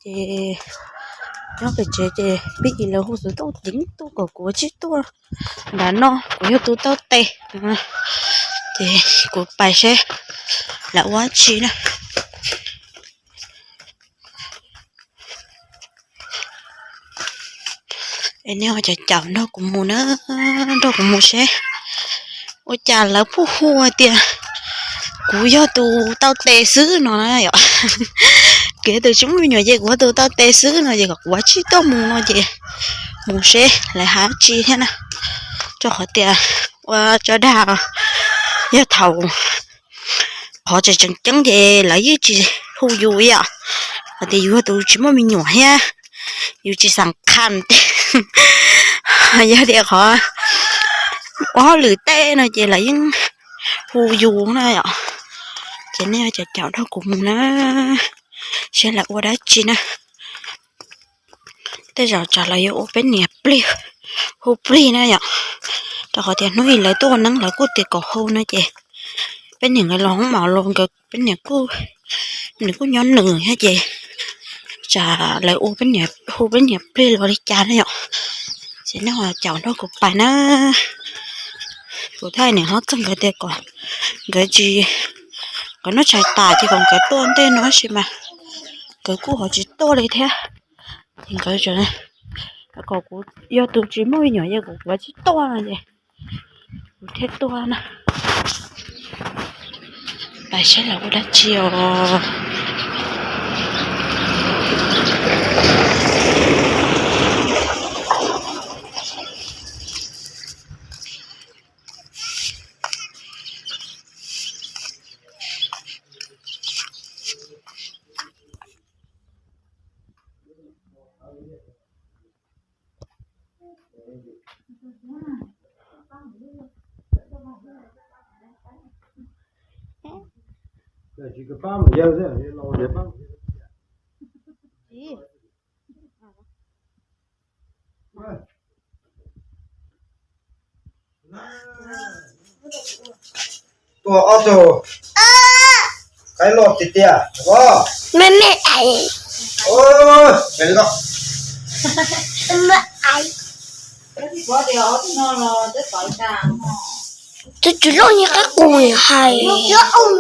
chị nó phải chị biết là hồ sơ tao tính tao có của chứ tao đã nó của tao tao tệ thì của bài sẽ là quá chi nè em nếu cho cháu nó cũng muốn nó cũng muốn sẽ ôi chà là phù hoa tiền cú do tụ tao tệ xứ nó này ạ kể từ chúng mình nhỏ gì của tụ tao tệ xứ nó gì quá chi tao muốn nó gì muốn sẽ lại há chi thế nào cho họ tiền và cho đào giá thầu họ chỉ chẳng chẳng gì lấy cái gì hú dụ ạ thì dụ tụ chỉ mà mình nhỏ ha dụ chỉ sang khăn giờ thì họ có lưỡi tê nó chỉ lấy hú dụ này ạ cho nên cho cháu nó cũng nó sẽ là qua đó chi nè tới giờ trả lại ô bên nhà pli hú pli nè ạ cho họ thì nói lại tôi nắng lại cô thì có hú nữa chị bên nhà cái lóng màu luôn cái bên nhà cô nhón nửa hết chị trả lại ô bên nhà hú bên nhà pli rồi đi cha nè ạ sẽ nói là cháu nó cũng phải nó của thai này nó cần cái tiền còn cái gì cái nó chạy tả thì còn cái tuôn tên nó gì mà cái cú họ chỉ to lấy thế thì cái chuyện này cái cậu cú do từ chỉ mới nhỏ như cậu và chỉ to là gì thế to nè bài sẽ là đã chiều chỉ có 30 giờ thôi, lâu đẹp lắm. Tua auto. Cái lọt thì tia, đúng không? Mẹ ấy. Ôi, cái gì đó? Mẹ ấy. Có điều nó là rất phải càng. Tôi chỉ lo như các cùi hay. Nó ông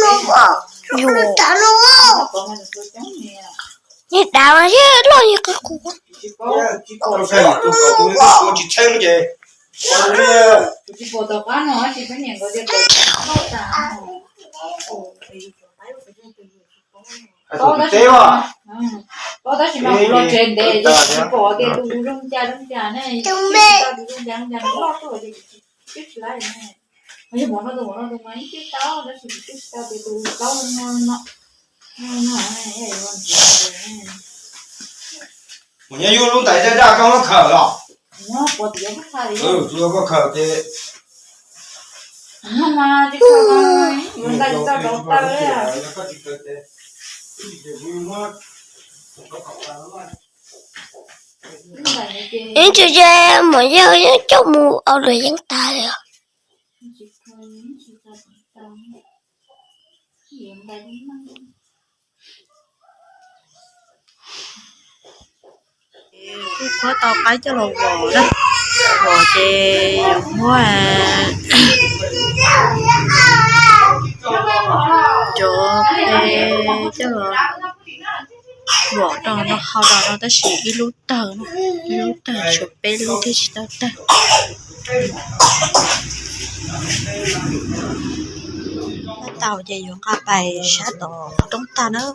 nó bỏ. Dù. Nó nó. Như đào là chứ lo như các cùi. Chỉ có tôi chỉ xem vậy. Chỉ có tao cá nó chỉ phải nhận cái gì có đó chỉ mà lo chuyện để có cái đủ rung trà này lo rồi chút lại này mấy bọn nó đồ mấy chút táo nó chút táo thì đủ táo nó này một nhà yêu luôn tại đây ra con nó khờ rồi. nó có tiếng phát ra đi chưa có khờ thì mà đi khờ người ta cho đâu ta đấy à những chuyện gì mà giờ những chỗ mù ở đây những ta rồi cái khó tao cái cho lò bò đó bò chè mua chỗ cái cho lò bỏ đó nó hao đó nó ta chỉ đi lút tờ chụp bé lút thế chỉ tao ta tàu chạy dùng cả bài sát tổ trong ta nữa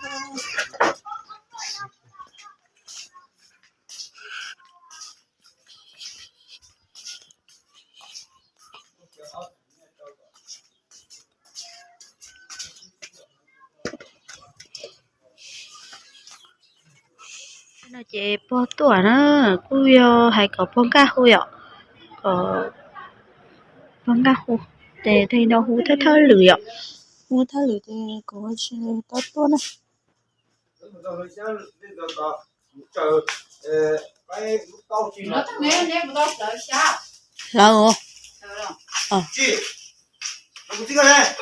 nó chị po tuổi nó cứ hay có phong ca hôi ạ có phong ca hôi để thấy nó hú thơ lười ạ hú thơ lười thì có chơi tốt tốt này nó nếu nó đợi sao lâu chị nó cũng thích này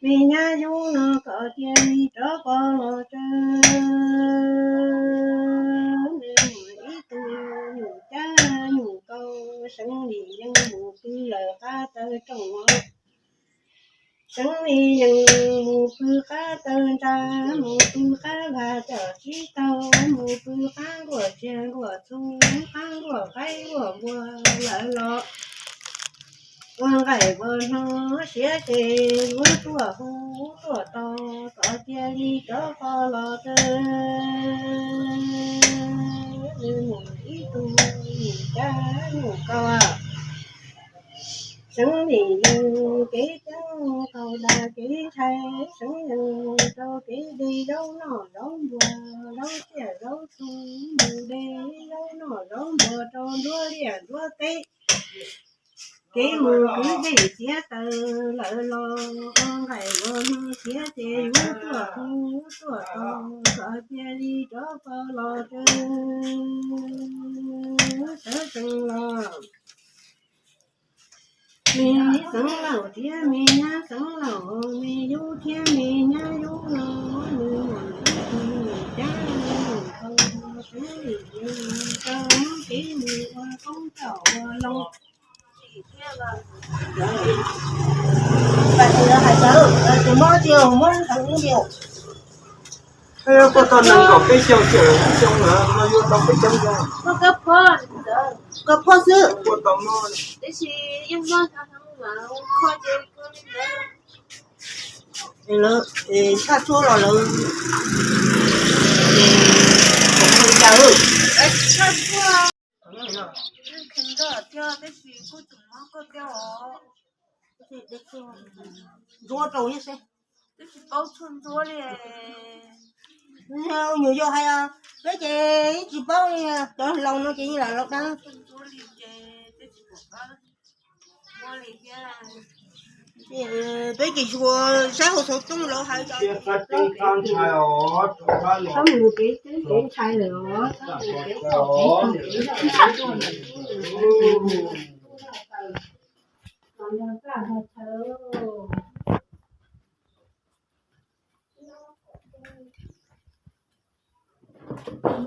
vì nhà du nó có tiền đi cho con lo chơi ý tu nhủ cha nhủ câu sống đi dân mù tư là ta tơ trong sống đi dân mù tư cá tơ ra mù tư cá là chở chí tàu mù tư cá của tiền của thu cá của cái của vua lợi lọ quan gầy vợ nó xé chê với tua hú tua to có chia đi cho con lo chơi mùi ý tu cha mùi cao à sống thì dân kế trắng cầu đà kế thay sống dân đâu kế đi đâu nọ đâu bùa đâu chè đâu thu mù đê đâu nọ đâu bùa tròn đua đèn đua tê cái mưa cứ để xé tờ lỡ lo con gầy con xé chè với tua thu tua to sợ chia đi cho con lo chơi sợ chừng lo mi sống lẩu tía mi nhá sống lẩu mi du tía mi nhá du lẩu mi mòn mi cha mi không sống đi không chỉ mi qua không chảo lâu bạn thì là hải sản từ mỗi chiều mỗi thằng nhiều Thế có tao nâng có cái chiều trong là nó vô tao cái trong ra. có cấp phó sư Có tao nó. thế thì em nói thằng mà coi chơi con đấy là thì sao chua rồi là thì chào ơi sao chua kinh đó cho cái gì cũng tụi nó có cho thì để cho rùa trâu như thế cái gì bao xuân rùa đi nhiều vô hay à cái chị bao đi cho lòng nó chỉ như là lộc đó tới chị chùa sáng hồi trong lỗ hai cho có một cái chai nữa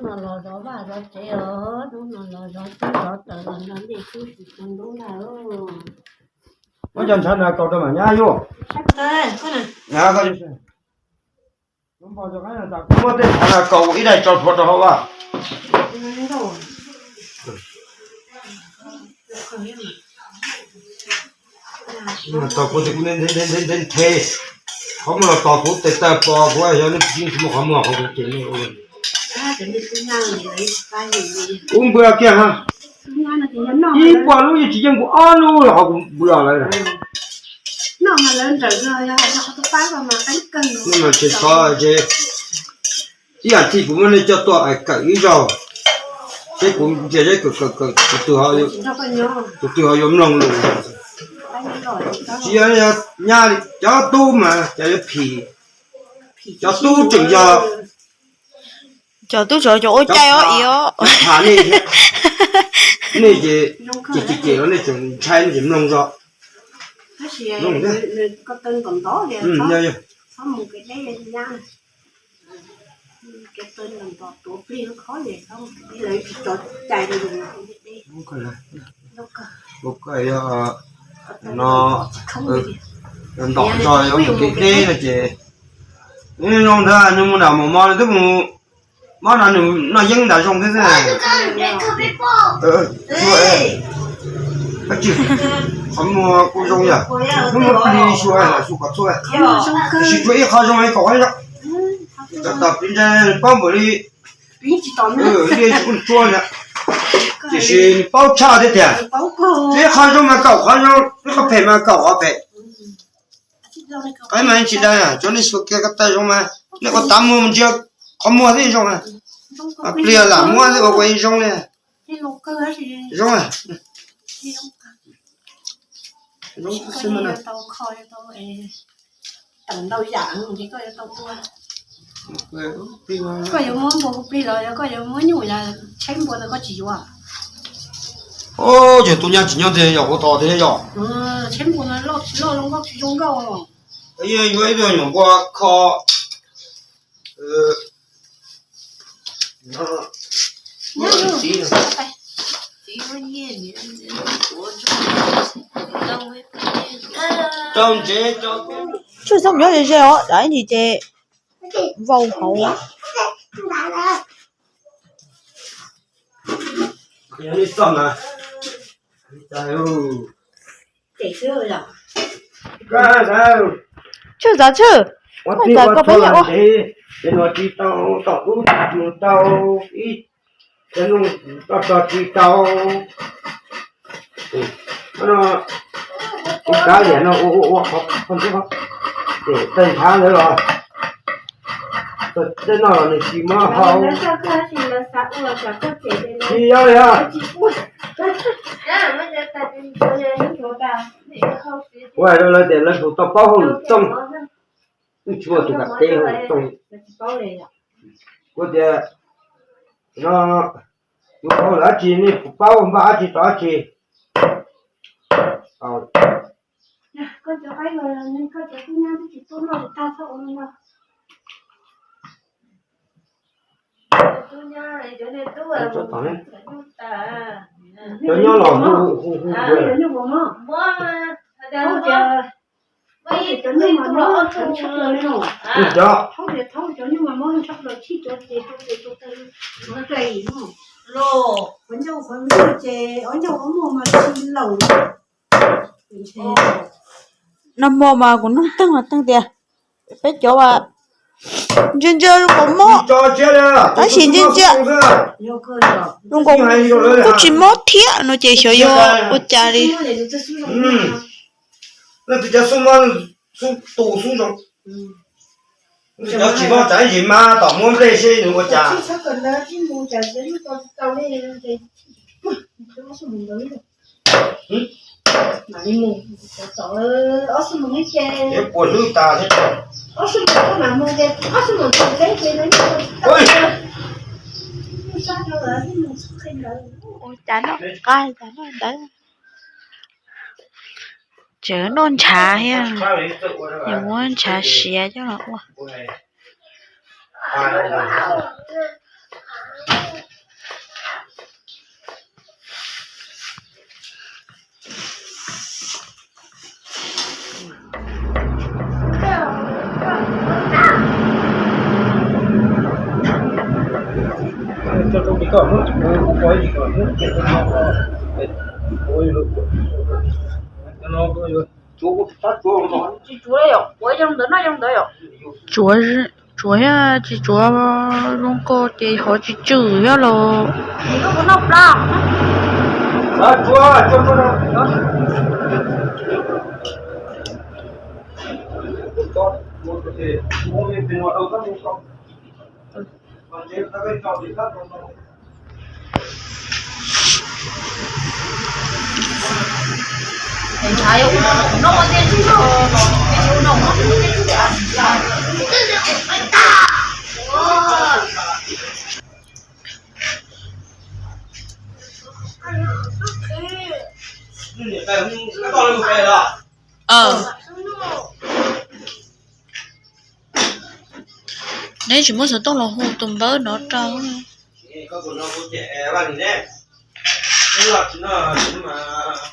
nó lò đó bà đó chế ở nó lò đó chế đó tự nó đi cứ con đó nào Có chân chân là cậu đó mà nhá vô. đây con này Nhá coi đi. Đúng bao giờ cái là ta cũng có thể là cậu ý này cho phật đó hả? Nhưng mà tao có thể cũng nên thế. Không là tao cũng thể ta bỏ qua cho nên chính chúng không là không thể này ôi. Uống bữa kia ha. Đi qua lúc chỉ dân của ăn luôn là họ cũng bữa lại này. nó mà lên trời rồi nó có phá vào mà cánh cân Nhưng mà chỉ có chứ chỉ là chỉ cũng nên cho tôi ai cậy rồi cái cũng chỉ cái từ họ dùng lòng luôn chỉ là nhà cho tu mà cho phì cho tu chừng giờ cho tôi chỗ chạy ở yếu thả này chỉ nó này chừng chạy nó chừng lòng rồi đúng rồi có tên còn tốt vậy không một cái đấy nha cái tên làm tọt tổ phi nó khó vậy không đi lại cho chạy đi dùng đi không cần là một cái nó đỏ rồi ông cái đê là chị nên nó ra nhưng mà nào mà mò tức mà là nó dân đã xong thế này cái gì không mua cô giống nhỉ không mua đi xuôi là xuôi cắt xuôi chỉ chuối khó giống ấy có đó tập tập đến đây bao bữa đi đi cũng chua nhỉ 只是包差的点，包括这看中嘛搞，看中这个赔嘛搞啊赔，哎嘛记得呀，叫你说这个带中嘛，那个大木就看摸这种啊，啊，不要啦，摸这个为种嘞，种啊，种什么呢？tận đâu dạng thì có tao mua Đi mà. có những món bột bì rồi có những món nhủ là chém bột là có chỉ à Ô, giờ tôi nhang chỉ nhang thế, có to thế rồi. chém bột là lo lông góc chỉ giống gạo Ấy ấy rồi nhung qua kho, nó tí nữa. Trong chế trong Chứ xong nhớ gì đó, đấy gì chị vầu hậu á. giờ đi xong rồi. Trời ơi. để xưa rồi Ra sao? Chứ giá chứ. Bây giờ có bây giờ quá. Để nó chỉ tao tao cũng tao ít. Để nó tao chỉ tao. Nó cái này nó không chứ không. Để tên tháng nữa rồi. Tên nó là chỉ mà hậu. Gì vậy hả? Vậy rồi là để là tụi tao bao hồn trong. Chua tụi cả tê hồn trong. Có thể nó nó là chỉ này bao hồn ba chỉ đó chỉ. con cháu ấy rồi nên con cháu cũng nhang thì tốt rồi ta sợ nó cho nó lòng hu như bố mà thâu chờ bây giờ nhưng mà nó thâu chắc rồi nó thâu chờ nhưng mà nó chắc rồi chỉ cho nó cây nó lô vẫn nhau vẫn nhau chè ở nhau ở mùa mà chi lẩu Năm mùa mà cũng nó tăng tiền. Biết chỗ à. Chân chơi cũng mó. Đã xin chân chơi. Đúng không? Có chỉ mó thiết nó chỉ sợ vô ở nhà đi. Nó thì cho xuống mà tủ xuống rồi. Nó chỉ có trái gì mà tao muốn lấy xe nữa ở nhà. Mày mù, sợ ở sân mùng hết trơn. Để buồn lưỡi ta thế. Ở sân mùng có mà mùng cái, ở sân mùng cái trên nó như. Ôi. Sao đâu là cái mùng xuất hiện rồi. Ôi chán nó, coi chán nó đấy. Chớ nôn trà ha. Nhiều muốn trà xìa cho nó quá. Cho tôi đi cỏ nước, có gì cỏ nước, nó chú tắt chú nó chú đấy ạ, chú trong đấy ạ. Chúa ya chỉ chúa luôn có thì họ chỉ chửi ya lo. Thì nó có nộp ra. chúa cho nó con một cái gì mua về tiền vào đâu các con còn chế các cái trò gì khác không Thì trái nó có tiền chứ không? Cái chú nó có tiền chứ để ăn là. các con lên về rồi Nếu chỉ muốn sợ tông là hù tùm bớ nó trâu. các con nó có trẻ bạn gì đấy cái lợn nó mà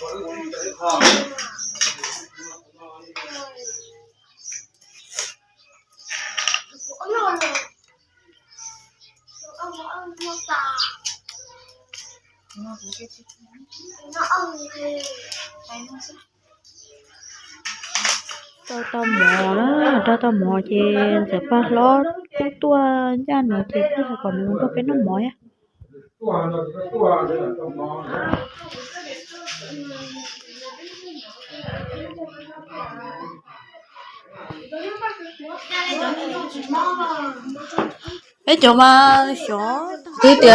có cái kho tao mò đó tao mò trên giờ ba lót cú tua ra nó thì cứ còn nó có cái nó mỏi á ấy chỗ mà xó thế thì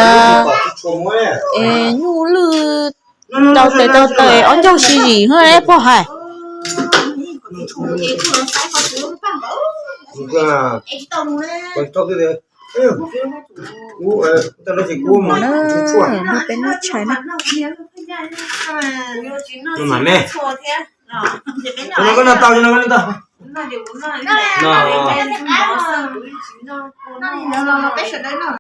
nhu lư tao tao ông cháu xí gì hơn ấy po hả còn cho cái gì cú tao nói gì cú mà chua nó bên nó trái nó nhưng mà nè nó có nào tao cho nó cái tao nó